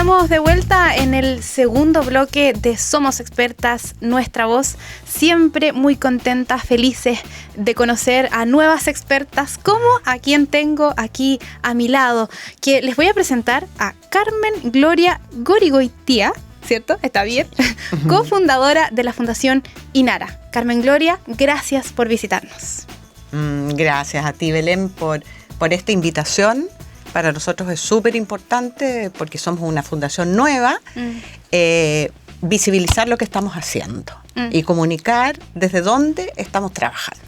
estamos de vuelta en el segundo bloque de Somos Expertas, Nuestra Voz. Siempre muy contentas, felices de conocer a nuevas expertas, como a quien tengo aquí a mi lado, que les voy a presentar a Carmen Gloria Gorigoitía, ¿cierto? ¿Está bien? Cofundadora de la Fundación Inara. Carmen Gloria, gracias por visitarnos. Gracias a ti, Belén, por esta invitación. Para nosotros es súper importante porque somos una fundación nueva, visibilizar lo que estamos haciendo y comunicar desde dónde estamos trabajando.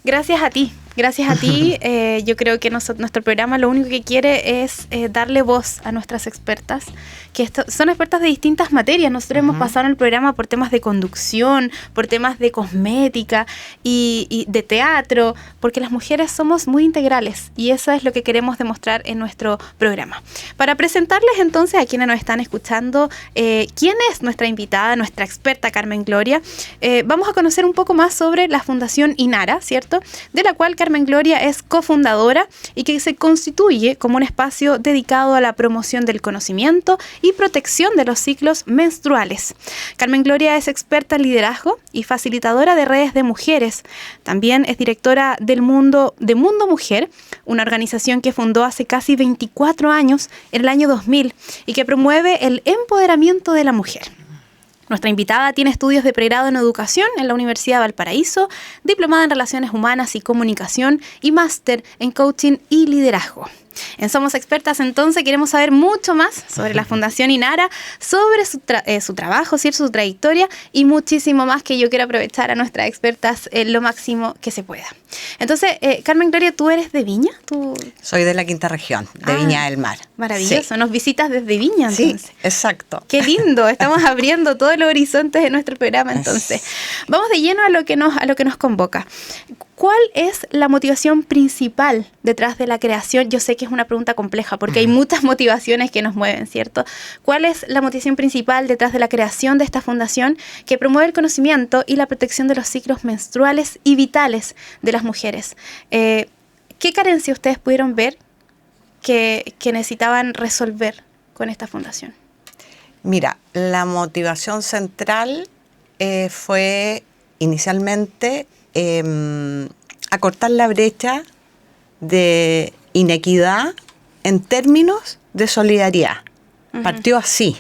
Gracias a ti. Gracias a ti, yo creo que nuestro programa lo único que quiere es darle voz a nuestras expertas, que son expertas de distintas materias. Nosotros hemos pasado en el programa por temas de conducción, por temas de cosmética y de teatro, porque las mujeres somos muy integrales y eso es lo que queremos demostrar en nuestro programa. Para presentarles entonces a quienes nos están escuchando, quién es nuestra invitada, nuestra experta Carmen Gloria, vamos a conocer un poco más sobre la Fundación Inara, ¿cierto? De la cual Carmen Gloria es cofundadora y que se constituye como un espacio dedicado a la promoción del conocimiento y protección de los ciclos menstruales. Carmen Gloria es experta en liderazgo y facilitadora de redes de mujeres. También es directora de Mundo Mujer, una organización que fundó hace casi 24 años, en el año 2000, y que promueve el empoderamiento de la mujer. Nuestra invitada tiene estudios de pregrado en educación en la Universidad de Valparaíso, diplomada en Relaciones Humanas y Comunicación y máster en coaching y liderazgo. En Somos Expertas, entonces, queremos saber mucho más sobre la Fundación Inara, sobre su trabajo, ¿cierto? Su trayectoria y muchísimo más, que yo quiero aprovechar a nuestras expertas lo máximo que se pueda. Entonces, Carmen Gloria, ¿tú eres de Viña? Soy de la quinta región, de Viña del Mar. Maravilloso, sí. Nos visitas desde Viña, entonces. Sí, exacto. Qué lindo, estamos abriendo todos los horizontes de nuestro programa, entonces. Vamos de lleno a lo que nos convoca. ¿Cuál es la motivación principal detrás de la creación? Yo sé que es una pregunta compleja porque hay muchas motivaciones que nos mueven, ¿cierto? ¿Cuál es la motivación principal detrás de la creación de esta fundación que promueve el conocimiento y la protección de los ciclos menstruales y vitales de las mujeres? ¿Qué carencia ustedes pudieron ver que necesitaban resolver con esta fundación? Mira, la motivación central fue inicialmente acortar la brecha de inequidad en términos de solidaridad. Partió así,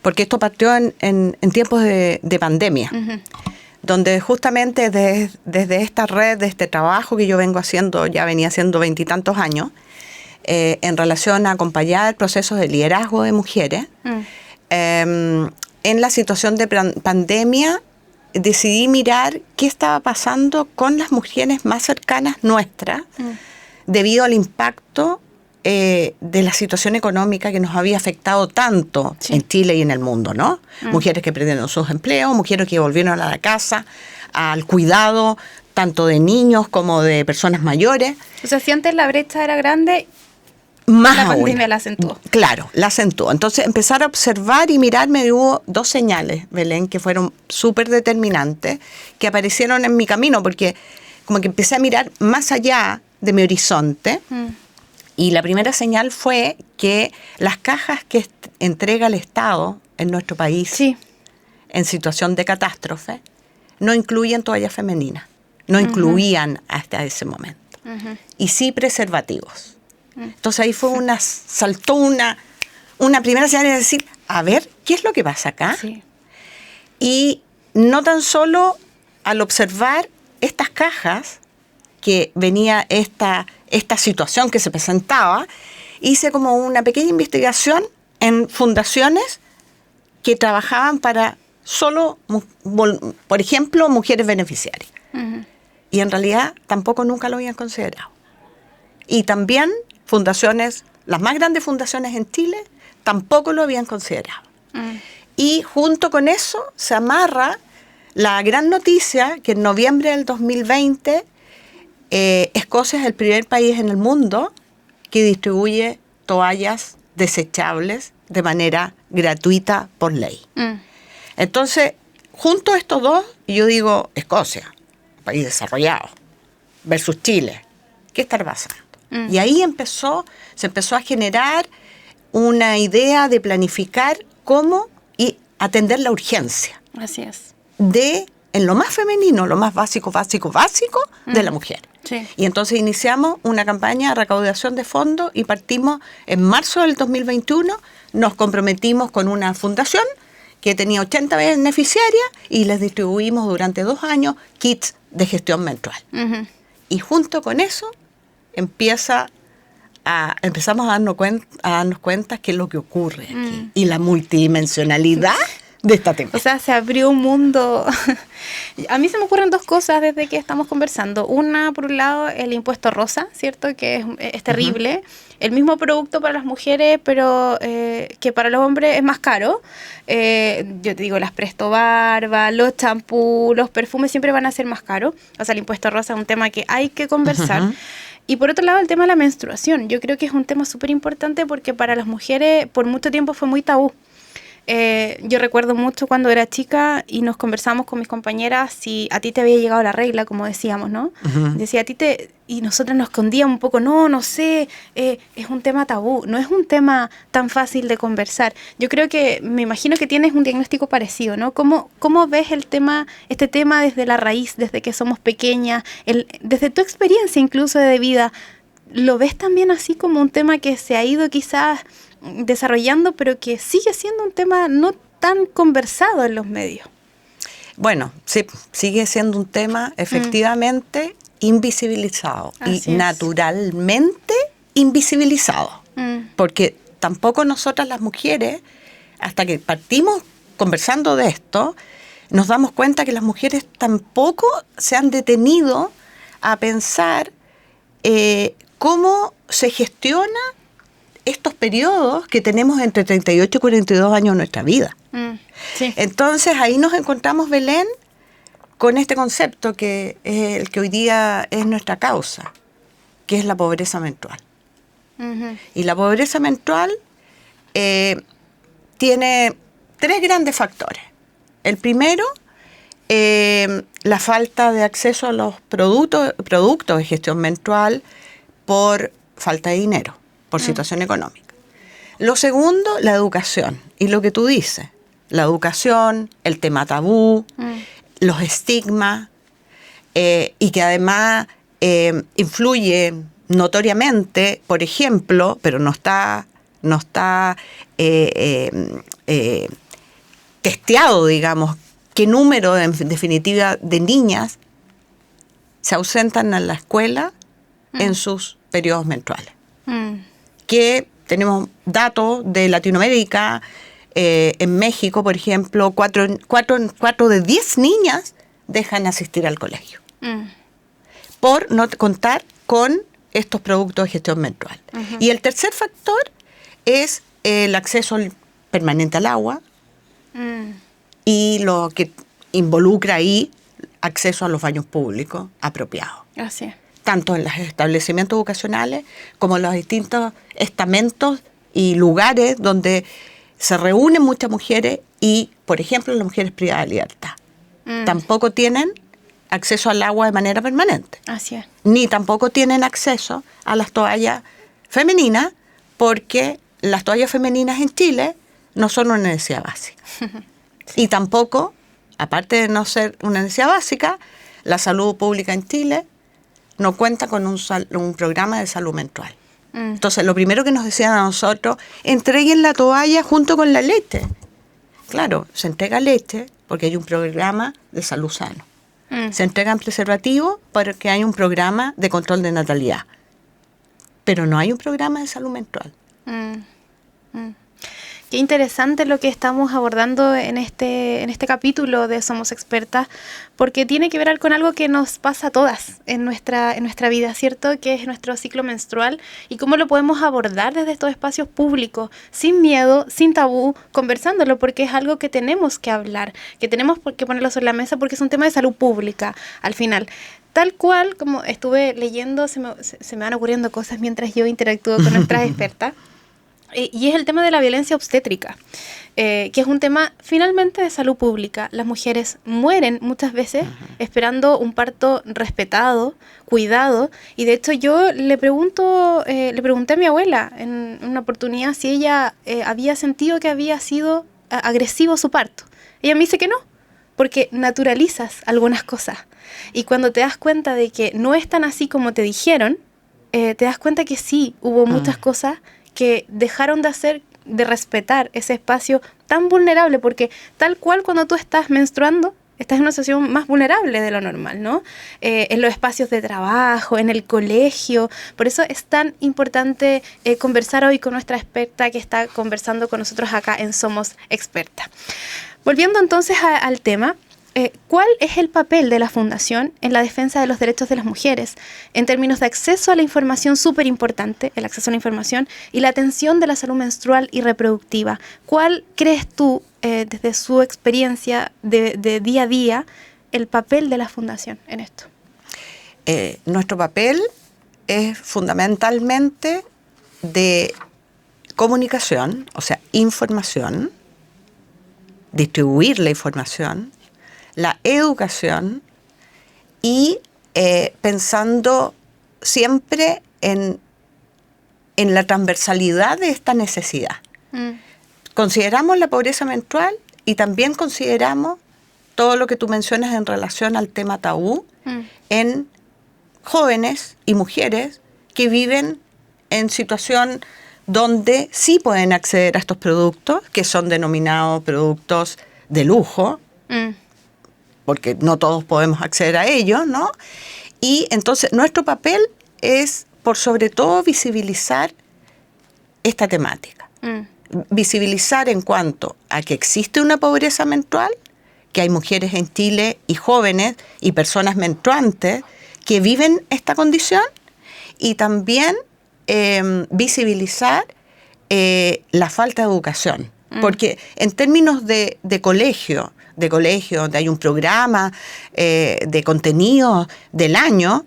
porque esto partió en tiempos de pandemia, donde justamente desde esta red, de este trabajo que yo venía haciendo 20 y tantos años, en relación a acompañar procesos de liderazgo de mujeres, en la situación de pandemia, decidí mirar qué estaba pasando con las mujeres más cercanas nuestras debido al impacto de la situación económica que nos había afectado tanto en Chile y en el mundo, ¿no? Mujeres que perdieron sus empleos, mujeres que volvieron a la casa, al cuidado tanto de niños como de personas mayores. O sea, si antes la brecha era grande, más la aún. pandemia la acentuó. Claro, la acentuó. Entonces, empezar a observar y mirarme, hubo dos señales, Belén, que fueron súper determinantes, que aparecieron en mi camino, porque como que empecé a mirar más allá de mi horizonte. Y la primera señal fue que las cajas que entrega el Estado en nuestro país en situación de catástrofe no incluyen toallas femeninas, no incluían hasta ese momento. Y sí preservativos. Entonces ahí saltó una primera señal de decir, a ver, ¿qué es lo que pasa acá? Sí. Y no tan solo al observar estas cajas, que venía esta situación que se presentaba, hice como una pequeña investigación en fundaciones que trabajaban para solo, por ejemplo, mujeres beneficiarias. Y en realidad tampoco nunca lo habían considerado. Y también fundaciones, las más grandes fundaciones en Chile, tampoco lo habían considerado. Y junto con eso se amarra la gran noticia que en noviembre del 2020 Escocia es el primer país en el mundo que distribuye toallas desechables de manera gratuita por ley. Entonces, junto a estos dos, yo digo, Escocia, un país desarrollado, versus Chile, ¿qué está pasando? Y ahí se empezó a generar una idea de planificar cómo y atender la urgencia. Así es. En lo más femenino, lo más básico de la mujer. Sí. Y entonces iniciamos una campaña de recaudación de fondos y partimos en marzo del 2021, nos comprometimos con una fundación que tenía 80 beneficiarias y les distribuimos durante 2 años kits de gestión menstrual. Uh-huh. Y junto con eso empezamos a darnos cuenta qué es lo que ocurre aquí y la multidimensionalidad de esta temática. O sea, se abrió un mundo. A mí se me ocurren 2 cosas desde que estamos conversando. Una, por un lado, el impuesto rosa, ¿cierto? Que es terrible. Uh-huh. El mismo producto para las mujeres, pero que para los hombres es más caro. Yo te digo, las Presto Barba, los champús, los perfumes siempre van a ser más caros. O sea, el impuesto rosa es un tema que hay que conversar. Uh-huh. Y por otro lado, el tema de la menstruación. Yo creo que es un tema súper importante porque para las mujeres por mucho tiempo fue muy tabú. Yo recuerdo mucho cuando era chica y nos conversamos con mis compañeras si a ti te había llegado la regla, como decíamos, ¿no? Uh-huh. Decía, y nosotras nos escondíamos un poco, no sé, es un tema tabú, no es un tema tan fácil de conversar. Yo creo que, me imagino que tienes un diagnóstico parecido, ¿no? ¿Cómo ves este tema desde la raíz, desde que somos pequeñas, desde tu experiencia incluso de vida? ¿Lo ves también así como un tema que se ha ido quizás desarrollando, pero que sigue siendo un tema no tan conversado en los medios? Bueno, sí, sigue siendo un tema efectivamente invisibilizado. Así y es. Naturalmente invisibilizado. Porque tampoco nosotras las mujeres, hasta que partimos conversando de esto, nos damos cuenta que las mujeres tampoco se han detenido a pensar cómo se gestiona estos periodos que tenemos entre 38 y 42 años en nuestra vida. Sí. Entonces ahí nos encontramos, Belén, con este concepto que es el que hoy día es nuestra causa, que es la pobreza menstrual. Uh-huh. Y la pobreza menstrual tiene 3 grandes factores. El primero, la falta de acceso a los productos de gestión menstrual por falta de dinero, por situación económica. Lo segundo, la educación. Y lo que tú dices, la educación, el tema tabú, los estigmas, y que además influye notoriamente, por ejemplo, pero no está testeado, digamos, qué número, en definitiva, de niñas se ausentan en la escuela en sus periodos menstruales. Que tenemos datos de Latinoamérica, en México, por ejemplo, 4 de 10 niñas dejan asistir al colegio por no contar con estos productos de gestión menstrual. Uh-huh. Y el tercer factor es el acceso permanente al agua y lo que involucra ahí acceso a los baños públicos apropiados. Así es. Tanto en los establecimientos educacionales como en los distintos estamentos y lugares donde se reúnen muchas mujeres y, por ejemplo, las mujeres privadas de libertad. Tampoco tienen acceso al agua de manera permanente. Así es. Ni tampoco tienen acceso a las toallas femeninas, porque las toallas femeninas en Chile no son una necesidad básica. Sí. Y tampoco, aparte de no ser una necesidad básica, la salud pública en Chile no cuenta con un programa de salud menstrual. Entonces, lo primero que nos decían a nosotros, entreguen la toalla junto con la leche. Claro, se entrega leche porque hay un programa de salud sano. Se entregan preservativos porque hay un programa de control de natalidad. Pero no hay un programa de salud menstrual. Qué interesante lo que estamos abordando en este capítulo de Somos Expertas, porque tiene que ver con algo que nos pasa a todas en nuestra vida, ¿cierto? Que es nuestro ciclo menstrual y cómo lo podemos abordar desde estos espacios públicos, sin miedo, sin tabú, conversándolo, porque es algo que tenemos que hablar, que tenemos que ponerlo sobre la mesa porque es un tema de salud pública al final. Tal cual, como estuve leyendo, se me van ocurriendo cosas mientras yo interactúo con nuestras expertas. Y es el tema de la violencia obstétrica, que es un tema finalmente de salud pública. Las mujeres mueren muchas veces esperando un parto respetado, cuidado, y de hecho yo le pregunté a mi abuela en una oportunidad si ella había sentido que había sido agresivo su parto. Ella me dice que no, porque naturalizas algunas cosas. Y cuando te das cuenta de que no es tan así como te dijeron, te das cuenta que sí, hubo muchas cosas que dejaron de hacer, de respetar ese espacio tan vulnerable, porque tal cual cuando tú estás menstruando, estás en una situación más vulnerable de lo normal, ¿no? En los espacios de trabajo, en el colegio. Por eso es tan importante conversar hoy con nuestra experta que está conversando con nosotros acá en Somos Experta. Volviendo entonces al tema, ¿cuál es el papel de la Fundación en la defensa de los derechos de las mujeres en términos de acceso a la información, súper importante, el acceso a la información, y la atención de la salud menstrual y reproductiva? ¿Cuál crees tú, desde su experiencia de día a día, el papel de la Fundación en esto? Nuestro papel es fundamentalmente de comunicación, o sea, información, distribuir la información, la educación y pensando siempre en la transversalidad de esta necesidad. Consideramos la pobreza menstrual y también consideramos todo lo que tú mencionas en relación al tema tabú en jóvenes y mujeres que viven en situación donde sí pueden acceder a estos productos, que son denominados productos de lujo, porque no todos podemos acceder a ellos, ¿no? Y entonces nuestro papel es, por sobre todo, visibilizar esta temática. Visibilizar en cuanto a que existe una pobreza menstrual, que hay mujeres en Chile y jóvenes y personas menstruantes que viven esta condición, y también visibilizar la falta de educación. Porque en términos de colegio, donde hay un programa de contenido del año,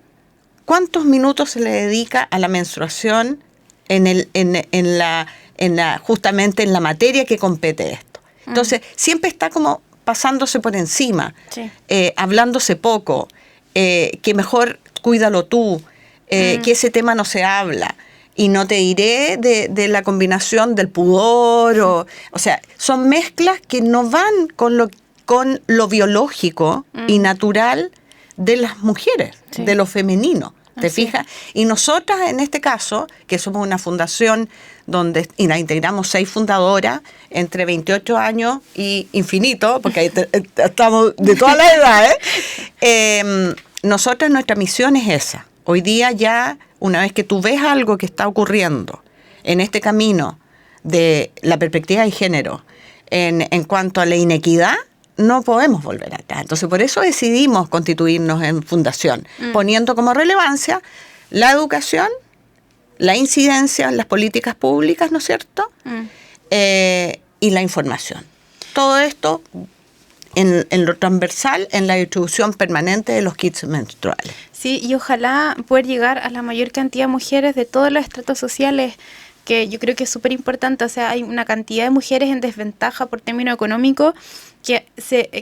¿cuántos minutos se le dedica a la menstruación justamente en la materia que compete esto? Entonces, siempre está como pasándose por encima, hablándose poco, que mejor cuídalo tú, que ese tema no se habla. Y no te diré de la combinación del pudor, o sea, son mezclas que no van con lo biológico y natural de las mujeres, de lo femenino. ¿Te fijas? Y nosotras, en este caso, que somos una fundación donde la integramos 6 fundadoras entre 28 años y infinito, porque ahí estamos de todas las edades, nosotras, nuestra misión es esa. Hoy día ya, una vez que tú ves algo que está ocurriendo en este camino de la perspectiva de género en cuanto a la inequidad, no podemos volver atrás. Entonces, por eso decidimos constituirnos en fundación, poniendo como relevancia la educación, la incidencia en las políticas públicas, ¿no es cierto? Y la información. Todo esto en lo transversal, en la distribución permanente de los kits menstruales. Sí, y ojalá poder llegar a la mayor cantidad de mujeres de todos los estratos sociales, que yo creo que es súper importante. O sea, hay una cantidad de mujeres en desventaja por término económico que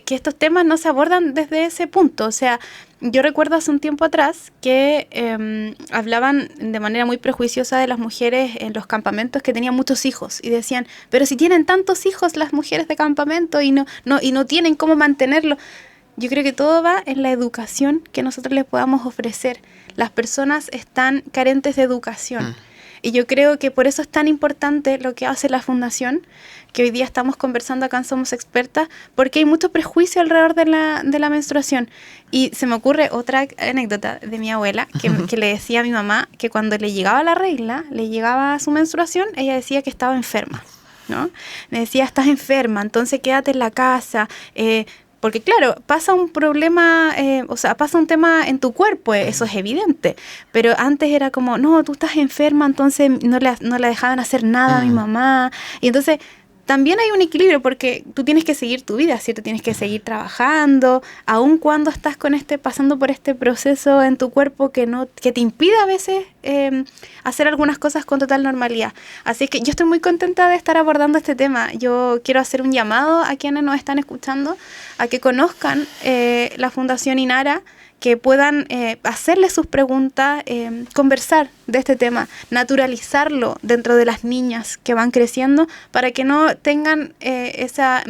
estos temas no se abordan desde ese punto. O sea, yo recuerdo hace un tiempo atrás que hablaban de manera muy prejuiciosa de las mujeres en los campamentos que tenían muchos hijos y decían, pero si tienen tantos hijos las mujeres de campamento y no tienen cómo mantenerlo. Yo creo que todo va en la educación que nosotros les podamos ofrecer. Las personas están carentes de educación. Y yo creo que por eso es tan importante lo que hace la Fundación, que hoy día estamos conversando acá en Somos Expertas, porque hay mucho prejuicio alrededor de la menstruación. Y se me ocurre otra anécdota de mi abuela, que le decía a mi mamá que cuando le llegaba la regla, le llegaba su menstruación, ella decía que estaba enferma, ¿no? Le decía, estás enferma, entonces quédate en la casa, porque claro, pasa un problema, pasa un tema en tu cuerpo, eso es evidente. Pero antes era como, no, tú estás enferma, entonces no le dejaban hacer nada a mi mamá. Y entonces también hay un equilibrio porque tú tienes que seguir tu vida, ¿cierto? Tienes que seguir trabajando, aun cuando estás pasando por este proceso en tu cuerpo que te impide a veces hacer algunas cosas con total normalidad. Así que yo estoy muy contenta de estar abordando este tema. Yo quiero hacer un llamado a quienes nos están escuchando a que conozcan la Fundación Inara, que puedan hacerle sus preguntas, conversar de este tema, naturalizarlo dentro de las niñas que van creciendo para que no tengan esa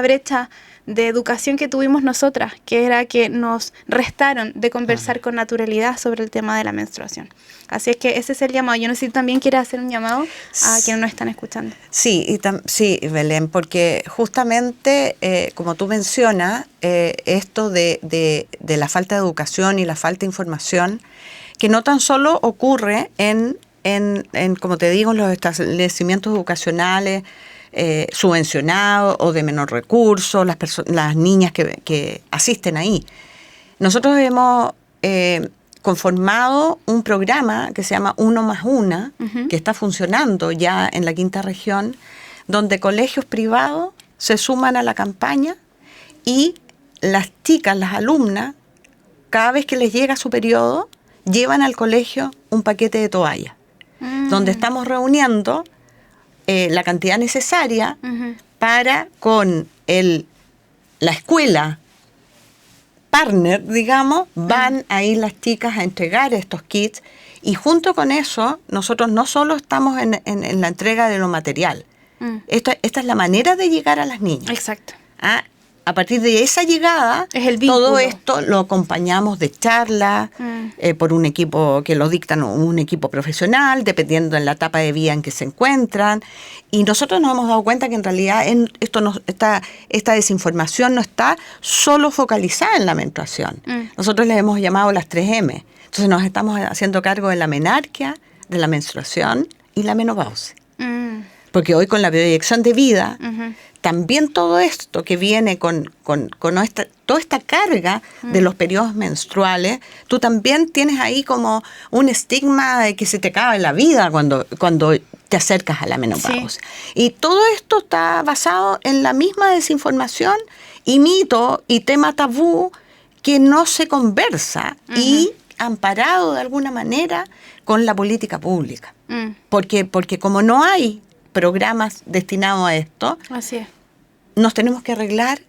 brecha de educación que tuvimos nosotras, que era que nos restaron de conversar con naturalidad sobre el tema de la menstruación. Así es que ese es el llamado. Yo no sé si también quieres hacer un llamado a quienes nos están escuchando. Sí, sí, Belén, porque justamente, como tú mencionas, esto de la falta de educación y la falta de información, que no tan solo ocurre en como te digo, en los establecimientos educacionales subvencionados o de menor recurso, las niñas que asisten ahí. Nosotros hemos conformado un programa que se llama 1+1, que está funcionando ya en la quinta región, donde colegios privados se suman a la campaña y las chicas, las alumnas, cada vez que les llega su periodo, llevan al colegio un paquete de toallas, donde estamos reuniendo la cantidad necesaria para con la escuela partner, digamos, van ahí las chicas a entregar estos kits y junto con eso nosotros no solo estamos en la entrega de lo material. Esta es la manera de llegar a las niñas. Exacto. A partir de esa llegada, es el vínculo. Todo esto lo acompañamos de charlas por un equipo que lo dictan, un equipo profesional, dependiendo de la etapa de vida en que se encuentran. Y nosotros nos hemos dado cuenta que en realidad esta desinformación no está solo focalizada en la menstruación. Nosotros les hemos llamado las 3M. Entonces nos estamos haciendo cargo de la menarquia, de la menstruación y la menopausia. Porque hoy con la proyección de vida, también todo esto que viene con toda esta carga de los periodos menstruales, tú también tienes ahí como un estigma de que se te acaba la vida cuando te acercas a la menopausia. Sí. Y todo esto está basado en la misma desinformación y mito y tema tabú que no se conversa y amparado de alguna manera con la política pública. Porque como no hay programas destinados a esto, así es, nos tenemos que arreglar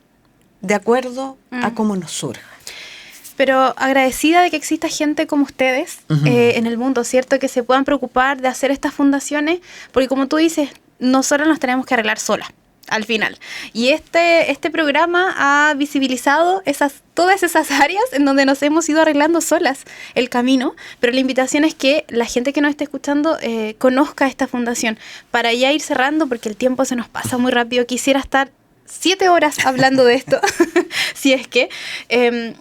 de acuerdo a cómo nos surja. Pero agradecida de que exista gente como ustedes en el mundo, ¿cierto? Que se puedan preocupar de hacer estas fundaciones, porque como tú dices, nosotros nos tenemos que arreglar solas, al final. Y este programa ha visibilizado todas esas áreas en donde nos hemos ido arreglando solas el camino, pero la invitación es que la gente que nos esté escuchando conozca esta fundación. Para ya ir cerrando, porque el tiempo se nos pasa muy rápido, quisiera estar 7 horas hablando de esto, si es que,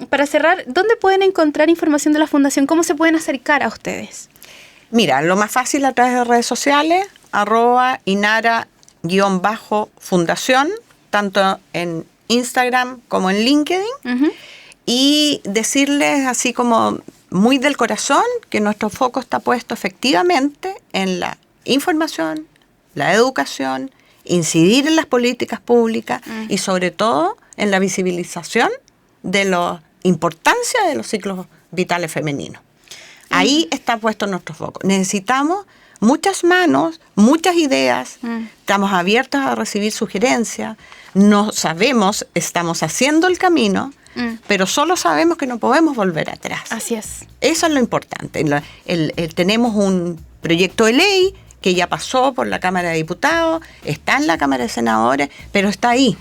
para cerrar, ¿dónde pueden encontrar información de la fundación? ¿Cómo se pueden acercar a ustedes? Mira, lo más fácil a través de redes sociales, @Inara_fundación, tanto en Instagram como en LinkedIn, y decirles así como muy del corazón que nuestro foco está puesto efectivamente en la información, la educación, incidir en las políticas públicas y sobre todo en la visibilización de la importancia de los ciclos vitales femeninos. Ahí está puesto nuestro foco. Necesitamos muchas manos, muchas ideas, estamos abiertos a recibir sugerencias, no sabemos, estamos haciendo el camino, pero solo sabemos que no podemos volver atrás. Así es. Eso es lo importante. Tenemos un proyecto de ley que ya pasó por la Cámara de Diputados, está en la Cámara de Senadores, pero está ahí,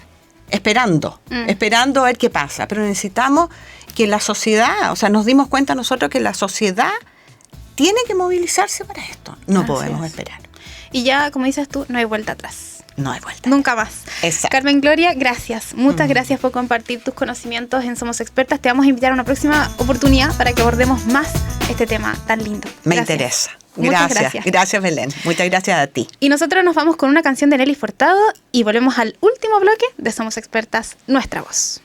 esperando a ver qué pasa. Pero necesitamos que la sociedad, o sea, nos dimos cuenta nosotros que la sociedad tiene que movilizarse para esto. No podemos esperar. Y ya, como dices tú, no hay vuelta atrás. No hay vuelta. Nunca más. Exacto. Carmen Gloria, gracias. Muchas gracias por compartir tus conocimientos en Somos Expertas. Te vamos a invitar a una próxima oportunidad para que abordemos más este tema tan lindo. Me interesa. Muchas gracias. Gracias, Belén. Muchas gracias a ti. Y nosotros nos vamos con una canción de Nelly Furtado y volvemos al último bloque de Somos Expertas, Nuestra Voz.